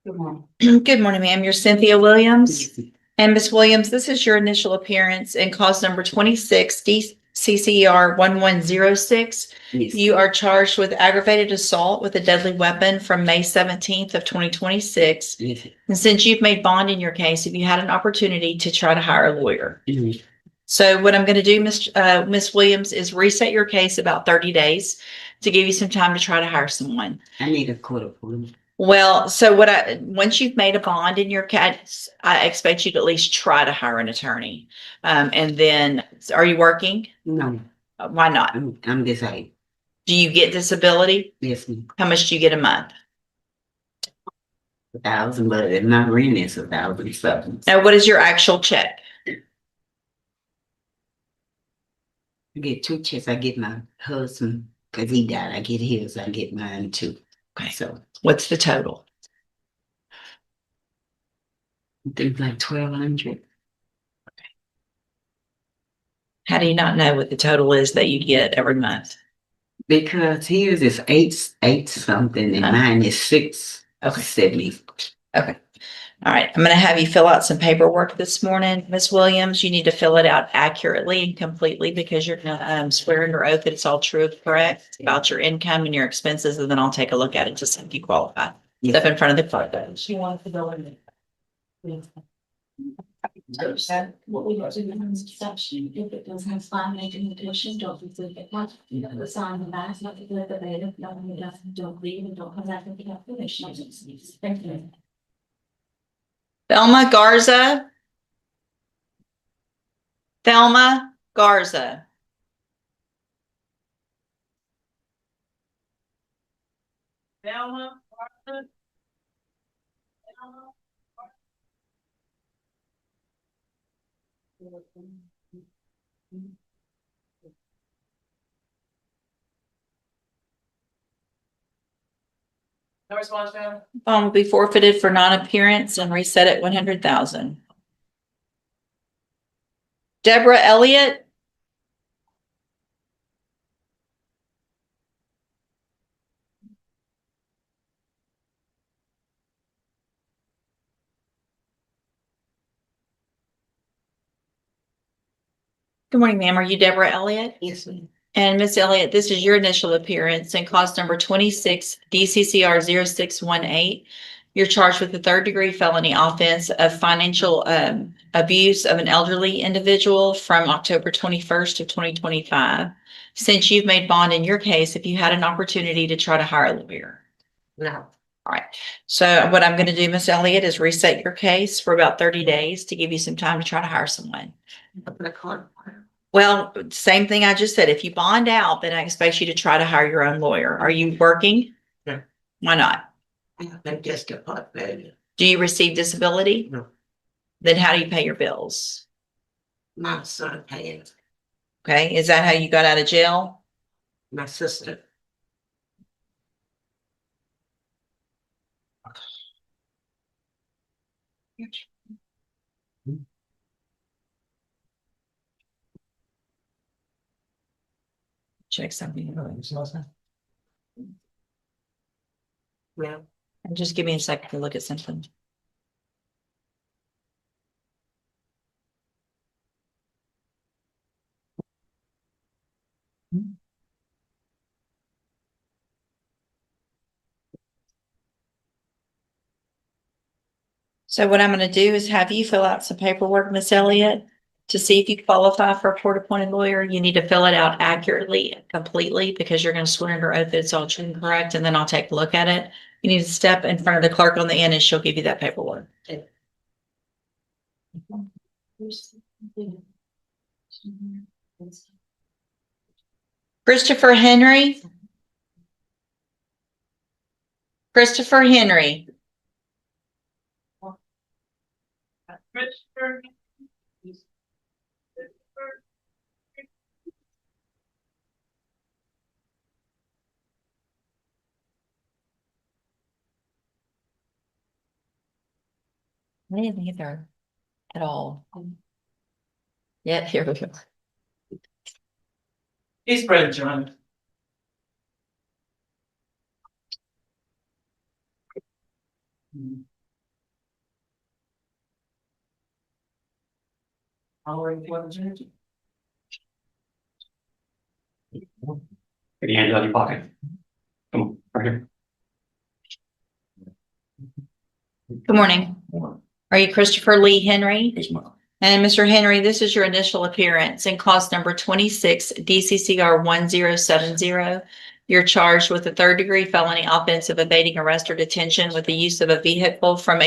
Good morning. Good morning, ma'am. You're Cynthia Williams. Yes. And Ms. Williams, this is your initial appearance in cause number 26, DCCR 1106. Yes. You are charged with aggravated assault with a deadly weapon from May 17th of 2026. Yes. And since you've made bond in your case, have you had an opportunity to try to hire a lawyer? Mhm. So what I'm going to do, Ms. Williams, is reset your case about 30 days to give you some time to try to hire someone. I need a court appointment. Well, so once you've made a bond in your case, I expect you to at least try to hire an attorney. And then, are you working? No, Why not? I'm disabled. Do you get disability? Yes, ma'am. How much do you get a month? 1,000, but my rent is 1,000 something. Now, what is your actual check? I get 2 checks. I get my husband, because he died. I get his. I get mine too. Okay. So What's the total? I think like 1,200. How do you not know what the total is that you get every month? Because his is eight something, and mine is 670. Okay. All right. I'm going to have you fill out some paperwork this morning, Ms. Williams. You need to fill it out accurately and completely because you're going to swear under oath that it's all true and correct about your income and your expenses, and then I'll take a look at it to see if you qualify. Yes. Step in front of the clerk. She wants to go in. What we got to do is exception, if it does have sign making addition, don't receive it much, you know, the sign the back, not to do it, no, it doesn't, don't leave and don't come back and get finished. Thank you. Thelma Garza. Thelma Garza. Thelma Garza. No response, ma'am. Bond will be forfeited for non-appearance and reset at 100,000. Deborah Elliott. Good morning, ma'am. Are you Deborah Elliott? Yes, ma'am. And Miss Elliott, this is your initial appearance in cause number 26, DCCR 0618. You're charged with a third-degree felony offense of financial abuse of an elderly individual from October 21st of 2025. Since you've made bond in your case, have you had an opportunity to try to hire a lawyer? No. All right. So what I'm going to do, Miss Elliott, is reset your case for about 30 days to give you some time to try to hire someone. Well, same thing I just said. If you bond out, then I expect you to try to hire your own lawyer. Are you working? No. Why not? I'm just a pot belly. Do you receive disability? No. Then how do you pay your bills? My son pays. Okay. Is that how you got out of jail? My sister. Check something. Well, And just give me a second to look at something. So what I'm going to do is have you fill out some paperwork, Miss Elliott, to see if you qualify for a court-appointed lawyer. You need to fill it out accurately and completely because you're going to swear under oath that it's all true and correct, and then I'll take a look at it. You need to step in front of the clerk on the end and she'll give you that paperwork. Christopher Henry. Christopher Henry. Christopher. I didn't either at all. Yeah, here we go. He's Brad John. Get your hands out of your pocket. Come on, right here. Good morning. Are you Christopher Lee Henry? And Mr. Henry, this is your initial appearance in cause number 26 DCCR 1070. You're charged with a third-degree felony offense of evading arrest or detention with the use of a vehicle from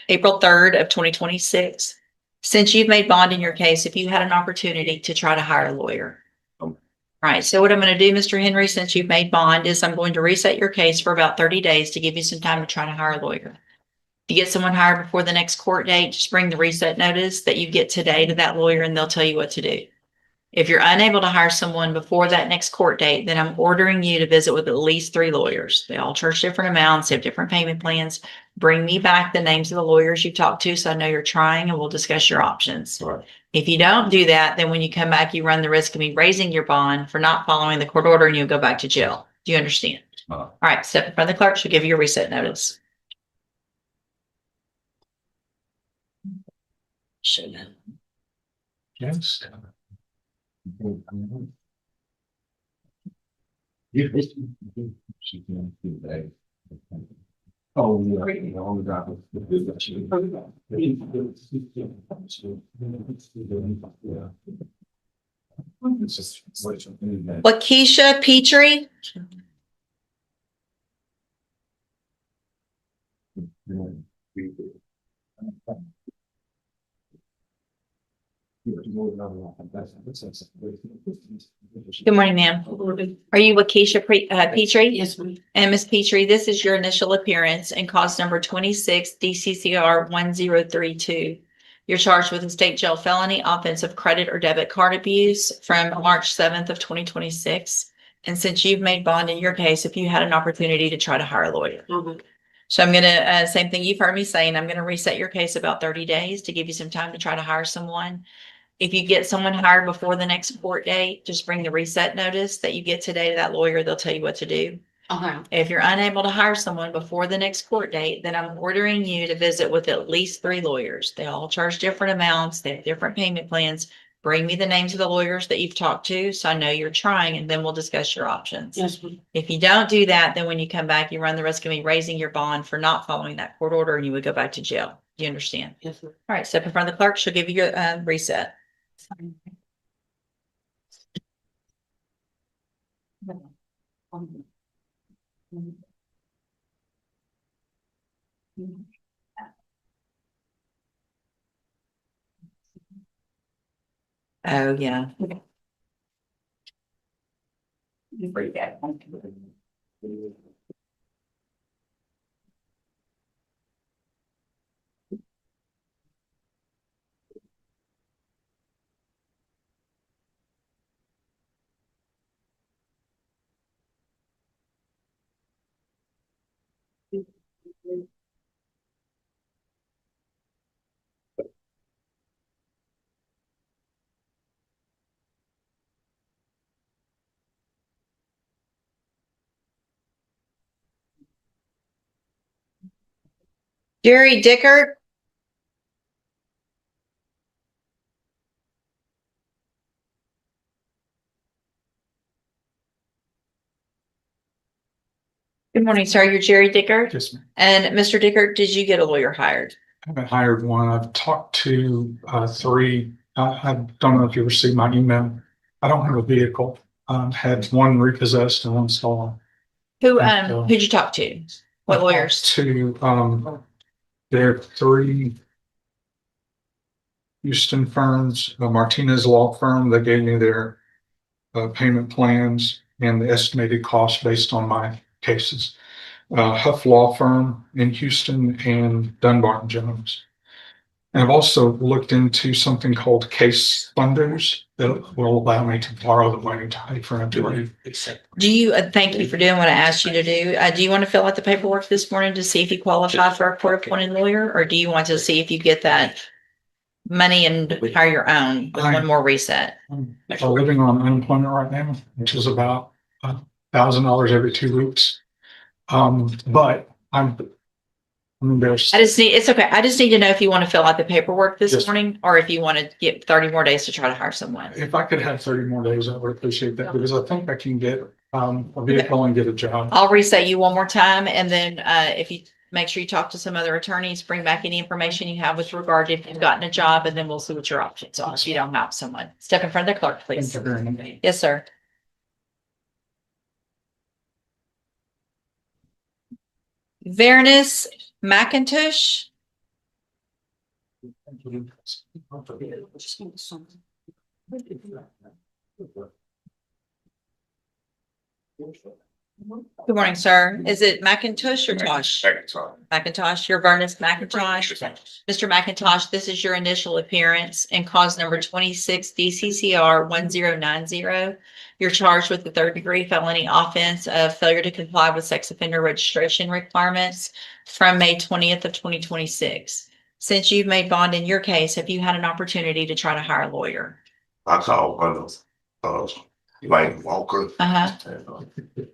April 3rd of 2026. Since you've made bond in your case, if you had an opportunity to try to hire a lawyer. All right, so what I'm going to do, Mr. Henry, since you've made bond, is I'm going to reset your case for about 30 days to give you some time to try to hire a lawyer. If you get someone hired before the next court date, just bring the reset notice that you get today to that lawyer and they'll tell you what to do. If you're unable to hire someone before that next court date, then I'm ordering you to visit with at least 3 lawyers. They all charge different amounts, they have different payment plans. Bring me back the names of the lawyers you talked to so I know you're trying and we'll discuss your options. Right. If you don't do that, then when you come back, you run the risk of me raising your bond for not following the court order and you'll go back to jail. Do you understand? All right, step in front of the clerk. She'll give you a reset notice. Yes. Oh, yeah. All the documents. Lakeisha Petrie. Good morning, ma'am. Are you Lakeisha Petrie? Yes, ma'am. And Ms. Petrie, this is your initial appearance in cause number 26 DCCR 1032. You're charged with a state jail felony offense of credit or debit card abuse from March 7th of 2026. And since you've made bond in your case, if you had an opportunity to try to hire a lawyer. So I'm going to, same thing you've heard me saying, I'm going to reset your case about 30 days to give you some time to try to hire someone. If you get someone hired before the next court date, just bring the reset notice that you get today to that lawyer. They'll tell you what to do. Okay. If you're unable to hire someone before the next court date, then I'm ordering you to visit with at least 3 lawyers. They all charge different amounts. They have different payment plans. Bring me the names of the lawyers that you've talked to so I know you're trying, and then we'll discuss your options. Yes, ma'am. If you don't do that, then when you come back, you run the risk of me raising your bond for not following that court order and you would go back to jail. Do you understand? Yes, ma'am. All right, step in front of the clerk. She'll give you your reset. Oh, yeah. Jerry Dickert. Good morning, sir. You're Jerry Dickert. Yes, ma'am. And Mr. Dickert, did you get a lawyer hired? I haven't hired one. I've talked to 3. I don't know if you received my email. I don't have a vehicle. Had one repossessed and one stolen. Who'd you talk to? What I lawyers? talked to there are 3 Houston firms, a Martinez law firm that gave me their payment plans and the estimated cost based on my cases. Huff Law Firm in Houston and Dunbar & Jones. And I've also looked into something called case funders that will allow me to borrow the money to pay for an attorney. Do you, thank you for doing what I asked you to do. Do you want to fill out the paperwork this morning to see if you qualify for a court-appointed lawyer? Or do you want to see if you get that money and hire your own with one more reset? I'm living on unemployment right now, which is about $1,000 every 2 weeks. But I'm I mean, there's, it's okay. I just need to know if you want to fill out the paperwork this Yes. morning or if you want to get 30 more days to try to hire someone. if I could have 30 more days, I would appreciate that because I think I can get a vehicle and get a job. I'll reset you one more time and then if you make sure you talk to some other attorneys, bring back any information you have with regard to if you've gotten a job, and then we'll see what your options are if you don't have someone. Step in front of the clerk, Thank please. you very much. Yes, sir. Varenus McIntosh. Good morning, sir. Is it McIntosh or Tosh? McIntosh, you're Vernus McIntosh. Mr. McIntosh, this is your initial appearance in cause number 26 DCCR 1090. You're charged with the third-degree felony offense of failure to comply with sex offender registration requirements from May 20th of 2026. Since you've made bond in your case, have you had an opportunity to try to hire a lawyer? I called one of Lane Walker. Uh-huh. And,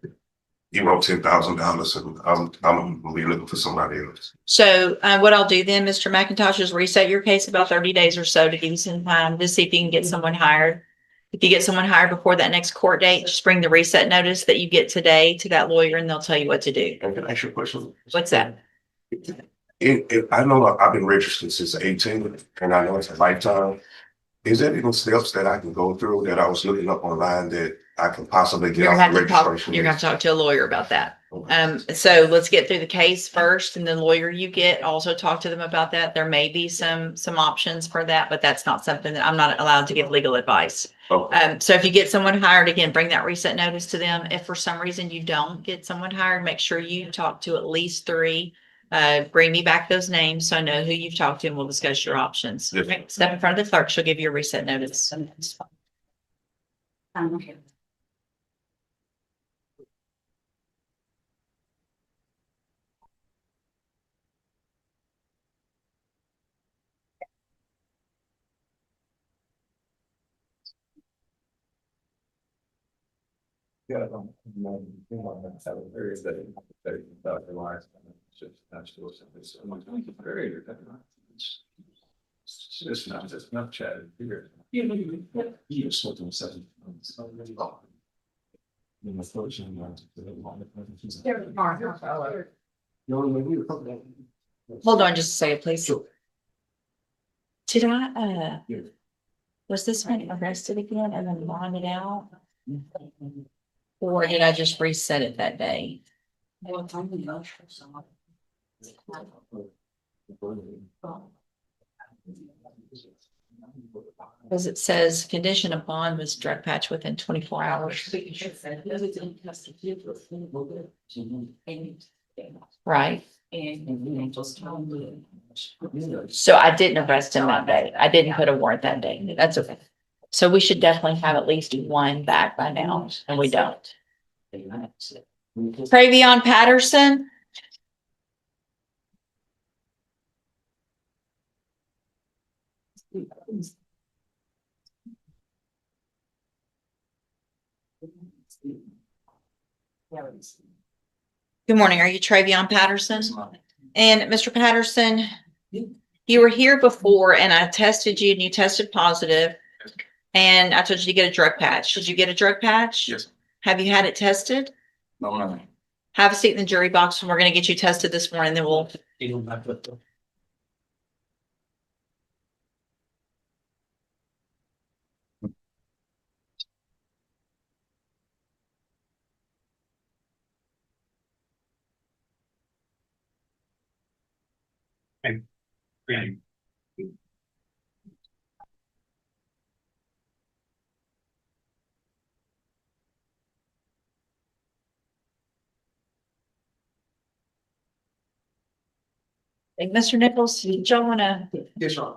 he wrote $10,000 and I'm gonna be looking for somebody else. So what I'll do then, Mr. McIntosh, is reset your case about 30 days or so to give you some time to see if you can get someone hired. If you get someone hired before that next court date, just bring the reset notice that you get today to that lawyer and they'll tell you what to do. And can I ask you a question? What's that? I know I've been registered since 18 and I know it's a lifetime. Is there any steps that I can go through that I was looking up online that I can possibly get You're gonna off the have to talk, registration? you're gonna have to talk to a lawyer about that. Okay. So let's get through the case first and then lawyer you get, also talk to them about that. There may be some options for that, but that's not something that I'm not allowed to give legal advice. Okay. So if you get someone hired, again, bring that reset notice to them. If for some reason you don't get someone hired, make sure you talk to at least 3. Bring me back those names so I know who you've talked to and we'll discuss your options. Yes. Okay, step in front of the clerk. She'll give you a reset notice. Yeah, I don't know. Have a very that about their lives. It's just not still something. So I'm like, very it's just not just enough chat here. You just look at seven. Hold on just a second, please. Did I, was this one arrested again and then bonded out? Or did I just reset it that day? Because it says condition of bond was drug patch within 24 hours. Right. So I didn't arrest him that day. I didn't put a warrant that day. That's okay. So we should definitely have at least one back by now, and we don't. Travion Patterson. Good morning. Are you Travion Patterson? And Mr. Patterson, you were here before and I tested you and you tested positive. And I told you to get a drug patch. Did you get a drug patch? Yes. Have you had it tested? No. Have a seat in the jury box and we're going to get you tested this morning. Then we'll. Hey, Mr. Nichols, did y'all want to? Yes, sir.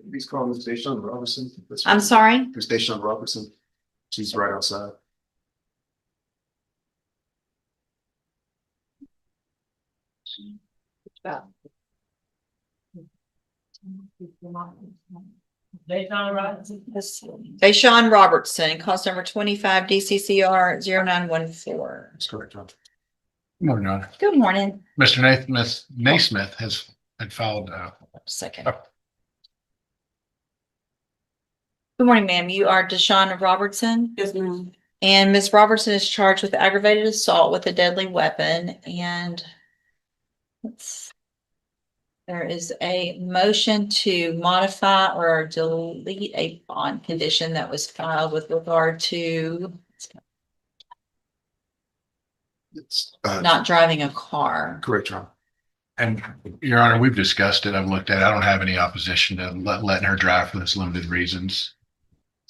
Please call Ms. Deshawn Robertson. I'm sorry. Ms. Deshawn Robertson. She's right outside. Deshaun Robertson, cause number 25 DCCR 0914. That's correct, John. Good morning, Your Honor. Good morning. Mr. Naismith had filed, Second. Good morning, ma'am. You are Deshaun Robertson, Yes, ma'am. and Ms. Robertson is charged with aggravated assault with a deadly weapon, and there is a motion to modify or delete a bond condition that was filed with regard to It's, not driving a car. correct, John. and Your Honor, we've discussed it. I've looked at it. I don't have any opposition to letting her drive for those limited reasons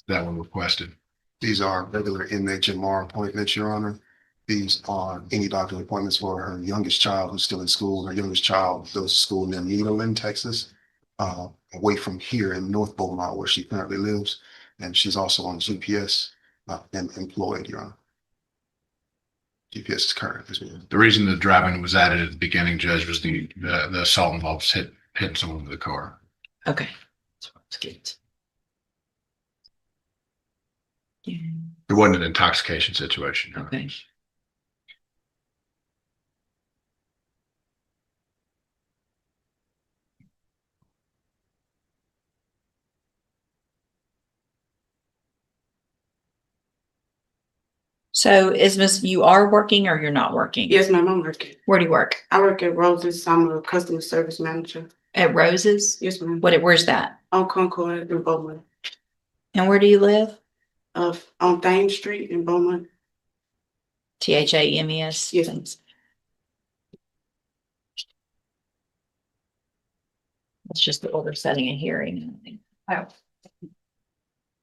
that were requested. These are regular MHMR appointments, Your Honor. These are any doctor appointments for her youngest child who's still in school. Her youngest child goes to school near Nederland, Texas, away from here in North Beaumont, where she currently lives. And she's also on GPS and employed, Your Honor. GPS is current as well. The reason the driving was added at the beginning, Judge, was the assault involves hitting someone with the car. Okay. That's good. It wasn't an intoxication situation. Your Honor. Okay. So you are working or you're not working? Yes, ma'am, I'm working. Where do you work? I work at Rose's. I'm a customer service manager. At Rose's? Yes, ma'am. Where's that? On Concord in Beaumont. And where do you live? On Thames Street in Beaumont. THAMES? Yes. It's just the order setting a hearing. Oh.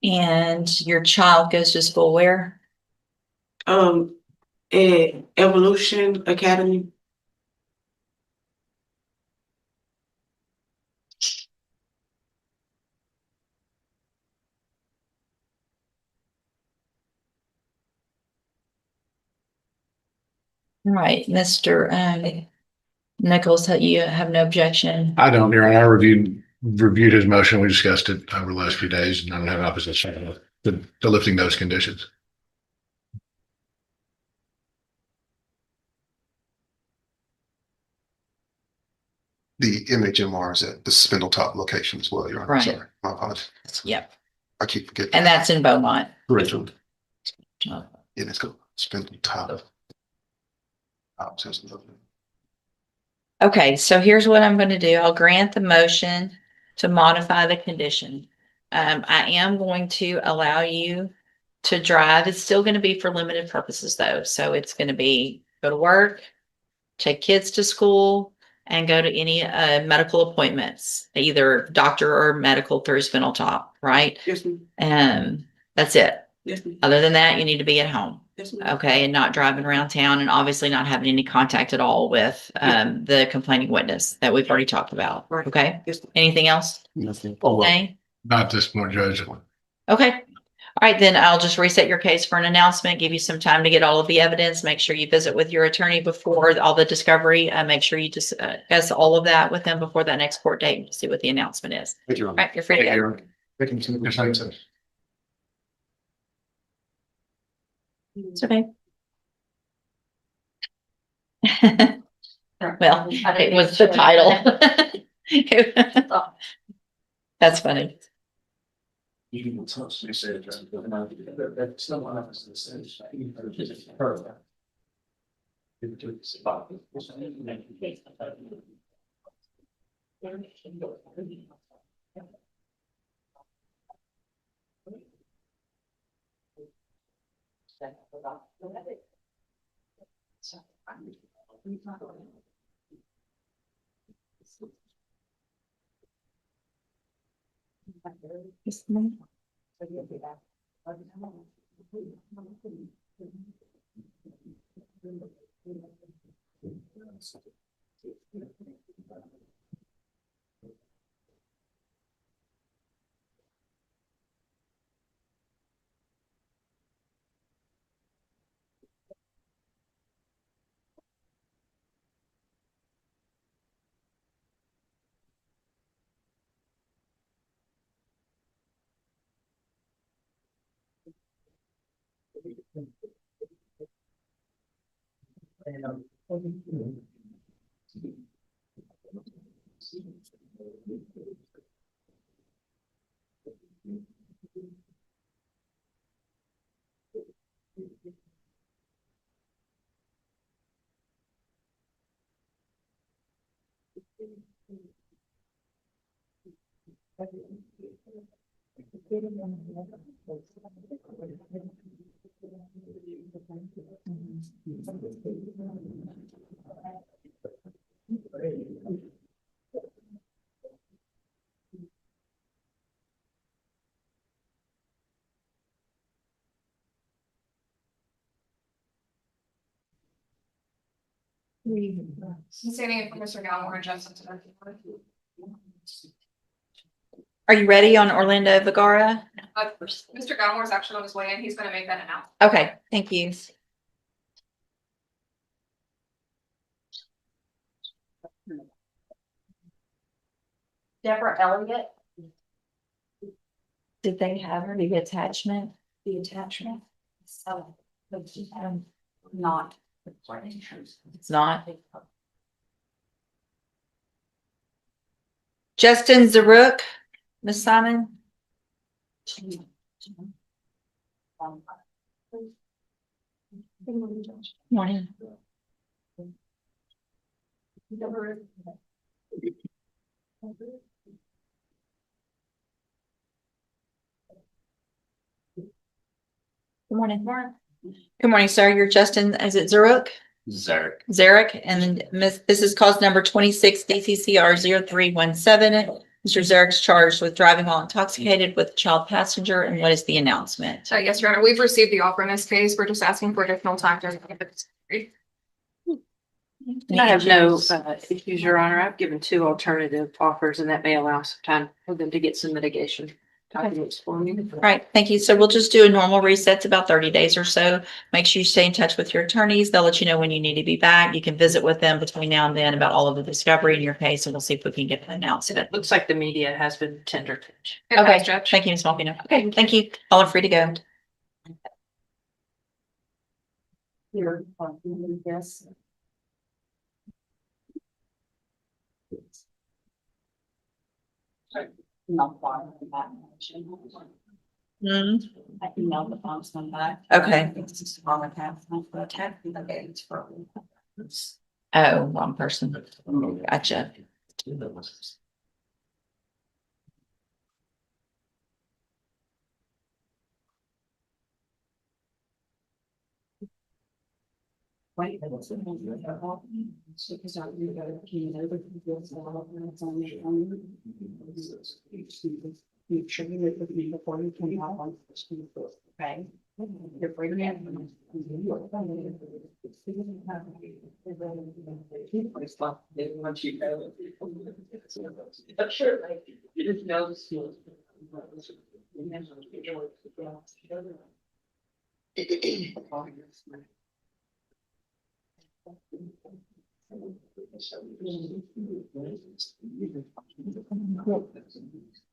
And your child goes to school where? At Evolution Academy. All right, Mr. Nichols, you have no objection. I don't, Your Honor. I reviewed his motion. We discussed it over the last few days, and I don't have opposition to lifting those conditions. The MHMR is at the Spindletop location as well, Your Honor. Right. Sorry, my apologies. Yep. I keep forgetting. And that's in Beaumont. Correct. Yeah, Oh. let's go. Spindletop. Okay, so here's what I'm going to do. I'll grant the motion to modify the condition. I am going to allow you to drive. It's still going to be for limited purposes though. So it's going to be go to work, take kids to school, and go to any medical appointments, either doctor or medical through Spindletop, right? Yes, ma'am. That's it. Yes, ma'am. Other than that, you need to be at home. Yes, ma'am. Okay, and not driving around town and obviously not having any contact at all with the complaining witness that we've already talked about. Right. Okay, Yes, ma'am. anything else? Nothing. Okay, Not at this point, Judge. okay. All right, then I'll just reset your case for an announcement, give you some time to get all of the evidence. Make sure you visit with your attorney before all the discovery. Make sure you discuss all of that with them before that next court date. See what the announcement is. Thank you, Your All Honor. right, you're free to Thank you, go. Your Honor. Thank you, Mr. Nichols. It's okay. Well, it was the title. That's funny. You can touch me, say that someone else is saying. Standing in for Mr. Galmore and Justin today. Are you ready on Orlando Vergara? Mr. Galmore is actually on his way in. He's gonna make that announcement. Okay, thank you. Deborah Elliott. Did they have her, the attachment? The attachment. So, but not. It's not. Justin Zaruk, Ms. Simon? Morning. Good morning. Good morning, sir. You're Justin, is it Zaruk? Zarek. Zarek, and then this is cause number 26 DCCR 0317. Mr. Zarek's charged with driving while intoxicated with a child passenger, and what is the announcement? Yes, Your Honor, we've received the offer in this case. We're just asking for additional time to. I have no issues, Your Honor. I've given 2 alternative offers, and that may allow some time for them to get some mitigation documents for me. All right, thank you. So we'll just do a normal reset. It's about 30 days or so. Make sure you stay in touch with your attorneys. They'll let you know when you need to be back. You can visit with them between now and then about all of the discovery in your case, and we'll see if we can get an announcement. It looks like the media has been tendered. Okay, thank you, Ms. Malvina. Okay, thank you. All are free to go. Here, yes. Not far from that. I emailed the funds come back. Okay. It's just on the tab, not the tab, okay, it's for. Oh, wrong person. Gotcha. Right. Because I really got it, you know, but it feels a lot when it's on the own. You sure you live with me before you can have one. Okay. You're bringing it. Once you go. But sure, like, you just know.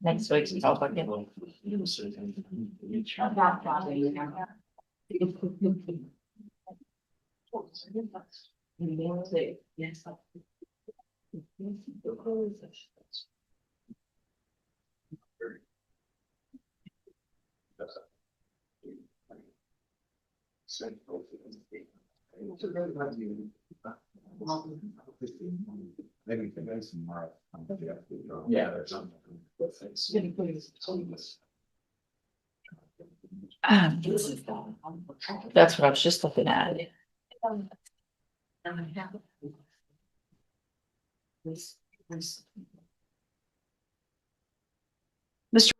Next week's talk again. Maybe convince them more. Yeah, there's something. That's what I was just looking at.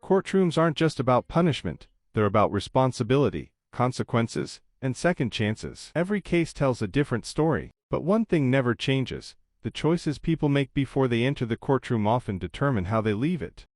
Courtrooms aren't just about punishment, they're about responsibility, consequences, and second chances. Every case tells a different story, but one thing never changes: the choices people make before they enter the courtroom often determine how they leave it.